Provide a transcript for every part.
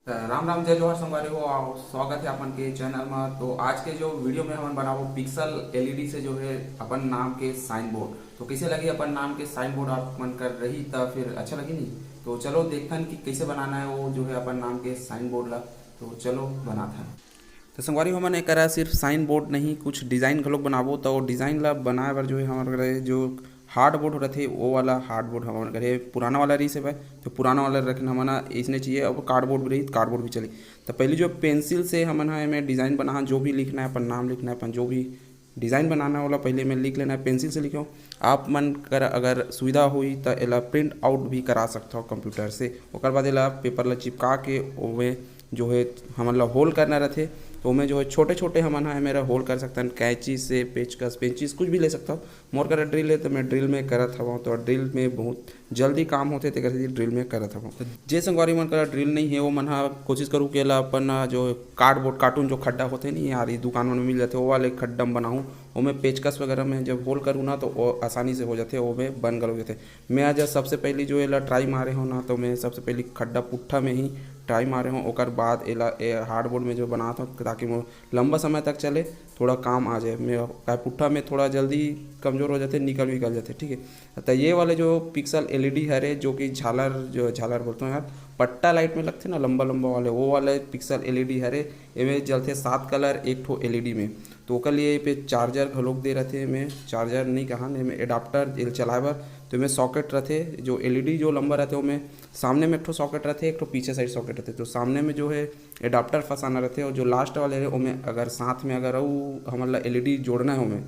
राम राम जय जोहर संगवारी हो और स्वागत है अपन के चैनल में। तो आज के जो वीडियो में हम बनावो पिक्सल एलईडी से जो है अपन नाम के साइन बोर्ड। तो कैसे लगी अपन नाम के साइन बोर्ड आप मन कर रही तो फिर अच्छा लगी नहीं। तो चलो देखथन कि कैसे बनाना है वो जो है अपन नाम के साइन बोर्ड ला। तो चलो बनाथन। तो संगवारी हमन एकरा सिर्फ साइन बोर्ड नहीं कुछ डिज़ाइन घलोक बनाबो। तो डिज़ाइन ला बनाए बर जो है हमारे जो हार्ड बोर्ड रहते वो वाला हार्ड बोर्ड हमारे घरे पुराना वाला रही से भाई। तो पुराना वाला रखना हमारा इसने चाहिए। अब कार्डबोर्ड भी रही कार्डबोर्ड भी चली। तो पहले जो पेंसिल से हमन में डिज़ाइन बना जो भी लिखना है अपन नाम लिखना है अपन जो भी डिज़ाइन बनाना वाला पहले में लिख लेना है पेंसिल से लिखो। आप मन कर अगर सुविधा हुई तो एला प्रिंट आउट भी करा सकते हो कंप्यूटर से। ओकर बाद एला पेपर ला चिपका के ओमे जो है हमन ला होल करना रहते। तो मैं जो है छोटे छोटे हमन है मेरा होल कर सकता कैंची से पेचकस पेंचिस कुछ भी ले सकता हूँ। मोर करा ड्रिल है तो मैं ड्रिल में करत हूँ। तो ड्रिल में बहुत जल्दी काम होते तेकर ड्रिल में करत हूँ। तो जे संगवारी मन करा ड्रिल नहीं है वो मन कोशिश करूँ कि अपन जो कार्डबोर्ड कार्टून जो खड्डा होते नहीं यार ये दुकान में मिल जाते वो वाले खड्डा में बनाऊँ। वो मैं पेचकस वगैरह में जब होल करूँ ना तो वो आसानी से हो जाते वो में बन गल हो जाते। मैं आज सबसे पहली जो एला ट्राई मारे हो ना तो मैं सबसे पहली खड्डा पुट्ठा में ही ट्राई मारे हूँ। ओकर बाद एला हार्डबोर्ड में जो बनाता हूँ ताकि वो लंबा समय तक चले थोड़ा काम आ जाए। मैं का पुट्ठा में थोड़ा जल्दी कमज़ोर हो जाते निकल जाते ठीक है। तो ये वाले जो पिक्सल एलईडी है जो कि झालर जो झालर बोलते हैं यार पट्टा लाइट में लगते ना लंबा लंबा वाले वो वाले पिक्सल एलईडी है इनमें जलते 7 कलर एक ठो एलईडी में। तो ओकर लिए पे चार्जर घलोक दे रहे थे। मैं चार्जर नहीं कहा में एडाप्टर चलाए बर तो में सॉकेट रहते जो एलईडी जो लंबा रहते वो में सामने में एक ठो सॉकेट रहते एक ठो पीछे साइड सॉकेट रहते। तो सामने में जो है एडाप्टर फंसाना रहते और जो लास्ट वाले है उनमें अगर साथ में अगर वो हमारा एलईडी जोड़ना है उनमें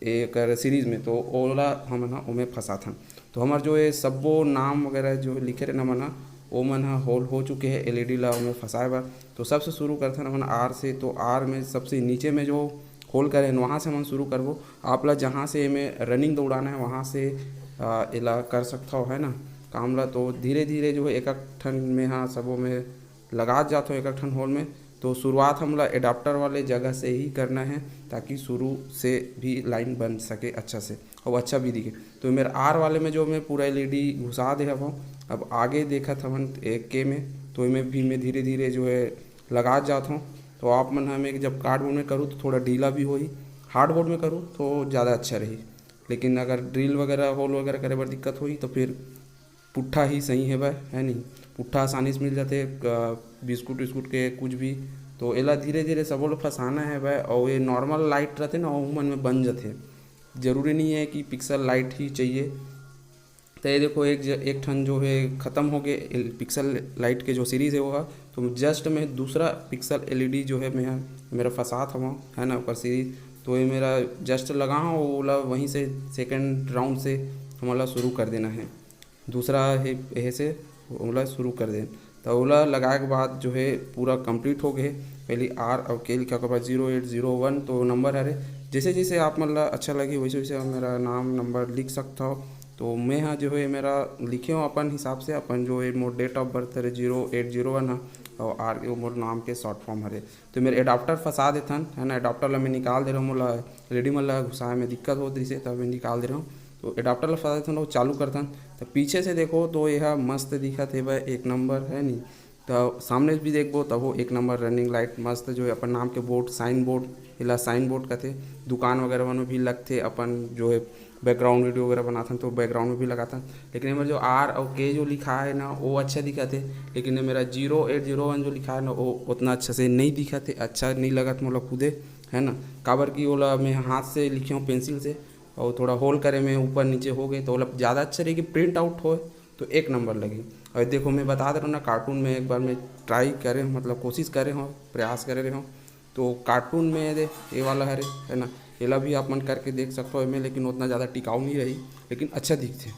एक सीरीज़ में तो ओला हम ना उनमें फंसा था। तो हमार जो है सबो नाम वगैरह जो लिखे रहे ना मना वो मन होल हो चुके हैं एलईडी ला उनमें फंसाए बार। तो सबसे शुरू करते हैं मन आर से। तो आर में सबसे नीचे में जो होल करें वहाँ से हम शुरू करबो। आप ला जहाँ से में रनिंग दौड़ाना है वहाँ से इला कर सकता हो है ना काम ला। तो धीरे धीरे जो है एक एक ठन में हाँ सबों में लगा जाता हो एक एक ठन होल में। तो शुरुआत हमला एडाप्टर वाले जगह से ही करना है ताकि शुरू से भी लाइन बन सके अच्छा से और अच्छा भी दिखे। तो मेरे आर वाले में जो मैं पूरा एलईडी घुसा दे हूँ। अब आगे देखा था मन एक के में तो इनमें भी मैं धीरे धीरे जो है लगा जाता हूँ। तो आप मन हमें जब कार्डबोर्ड में करूँ तो थोड़ा ढीला भी हो ही हार्डबोर्ड में करूँ तो ज़्यादा अच्छा रही। लेकिन अगर ड्रिल वगैरह होल वगैरह करे बर दिक्कत हुई तो फिर पुट्ठा ही सही है भाई है नहीं। पुट्ठा आसानी से मिल जाते बिस्कुट विस्कुट के कुछ भी। तो एला धीरे धीरे सब लोग फंसाना है भाई। और ये नॉर्मल लाइट रहते ना वो मन में बन जाते ज़रूरी नहीं है कि पिक्सल लाइट ही चाहिए। तो ये देखो एक ठन जो है ख़त्म हो गए पिक्सल लाइट के जो सीरीज़ है वो है। तो जस्ट मैं दूसरा पिक्सल एलईडी जो है मैं मेरा फंसा था वहाँ है ना ऊपर सीरीज। तो ये मेरा जस्ट लगा हूँ ओला वहीं से सेकंड राउंड से हमारा शुरू कर देना है। दूसरा है यह से ओला शुरू कर दें। तो ओला लगाए के बाद जो है पूरा कंप्लीट हो गए। पहले आर और के लिखा के बाद 0801 तो नंबर है जैसे जैसे आप मतलब अच्छा लगे वैसे वैसे मेरा नाम नंबर लिख सकता हो। तो मैं हाँ जो है मेरा लिखे हूँ अपन हिसाब से अपन जो है मोर डेट ऑफ बर्थ है 0801 है और आर मोर नाम के शॉर्ट फॉर्म हरे। तो मेरे एडाप्टर फंसा देथन है ना एडाप्टर ला मैं निकाल दे रहा हूँ मोला एलईडी मन ला घुसाए में दिक्कत हो रही से तब मैं निकाल दे रहा हूँ। तो एडाप्टर ला फंसा देथन वो चालू करथन। तो पीछे से देखो तो यह मस्त दिखत है भाई एक नंबर है नहीं। तो सामने भी देखबो तब वो एक नंबर रनिंग लाइट मस्त जो है अपन नाम के बोर्ड साइन बोर्ड इला साइन बोर्ड कहते दुकान वगैरह में भी लगते अपन जो है बैकग्राउंड वीडियो वगैरह बनाता तो बैकग्राउंड में भी लगाता। लेकिन ये मेरा जो आर और के जो लिखा है ना वो अच्छा दिखा थे। लेकिन ये मेरा 0801 जो लिखा है ना वो उतना अच्छा से नहीं दिखा थे अच्छा नहीं लगा था मतलब खुदे है ना। काबर की ओला मैं हाथ से लिखे हूँ पेंसिल से और थोड़ा होल करे में ऊपर नीचे हो गए तो मतलब ज़्यादा अच्छा रही कि प्रिंट आउट हो तो एक नंबर लगे। और देखो मैं बता दे रहा हूँ ना कार्टून में एक बार मैं ट्राई करे मतलब कोशिश करे हूँ प्रयास करे रहे हूँ। तो कार्टून में ये वाला है ना एला भी आप मन करके देख सकते हो में लेकिन उतना ज़्यादा टिकाऊ नहीं रही लेकिन अच्छा दिखते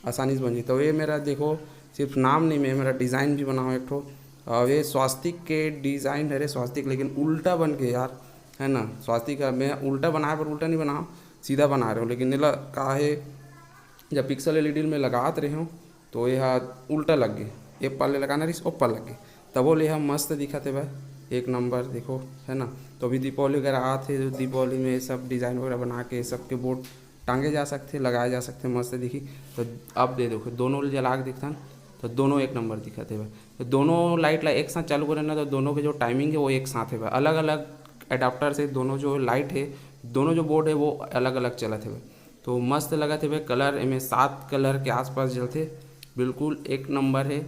आसानी से बन जाए। तो ये मेरा देखो सिर्फ नाम नहीं में मेरा डिज़ाइन भी बना हुआ एक ठो और ये स्वास्तिक के डिज़ाइन है स्वास्तिक लेकिन उल्टा बन के यार है ना। स्वास्तिक का मैं उल्टा बनाया पर उल्टा नहीं बना सीधा बना रहा हूँ। लेकिन नीला का है जब पिक्सल एलईडी में लगाते रहे हूँ तो यह उल्टा लग गए ये पल्ले लगाना रही ऊपर लग गए तब वो यह मस्त दिखा थे भाई एक नंबर देखो है ना। तो अभी दीपावली वगैरह आते जो दीपावली में सब डिज़ाइन वगैरह बना के सबके बोर्ड टांगे जा सकते लगाए जा सकते मस्त दिखी। तो अब दे देखो दोनों जला के दिखता तो तो दोनों एक नंबर दिखत है। तो दोनों लाइट ला एक साथ चालू करें ना तो दोनों के जो टाइमिंग है वो एक साथ है। अलग अलग एडाप्टर से दोनों जो लाइट है, दोनों जो बोर्ड है वो अलग अलग चलत है। तो मस्त लगत है। कलर इनमें 7 कलर के आसपास जलते, बिल्कुल एक नंबर है।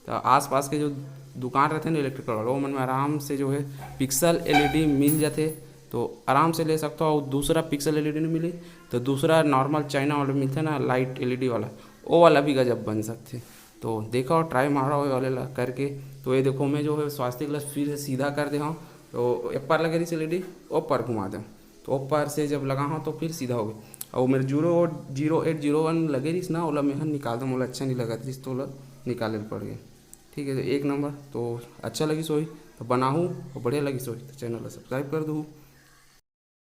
तो आसपास के जो दुकान रहते हैं ना इलेक्ट्रिकल वाला, वो मन में आराम से जो है पिक्सल एलईडी मिल जाते, तो आराम से ले सकता हो। दूसरा पिक्सल एलईडी नहीं मिली तो दूसरा नॉर्मल चाइना वाला मिलता है ना लाइट एलईडी वाला, वो वाला भी गजब बन सकते। तो देखा और ट्राई मारा हो वाले करके। तो ये देखो मैं जो है स्वास्थ्य ग्लास फिर से सीधा कर दे हूँ, तो ऊपर लगे रही एलईडी ऊपर घुमा दूँ, तो ऊपर से जब लगा हूँ तो फिर सीधा हो गया। और मेरे 0801 लगे रही ना, ओला मैं निकाल दूँ, बोला अच्छा नहीं लगा थी तो ओला निकाले पड़ गया। ठीक है, तो एक नंबर। तो अच्छा लगी सोई तो बनाऊँ और बढ़िया लगी सोई तो चैनल सब्सक्राइब कर दूँ।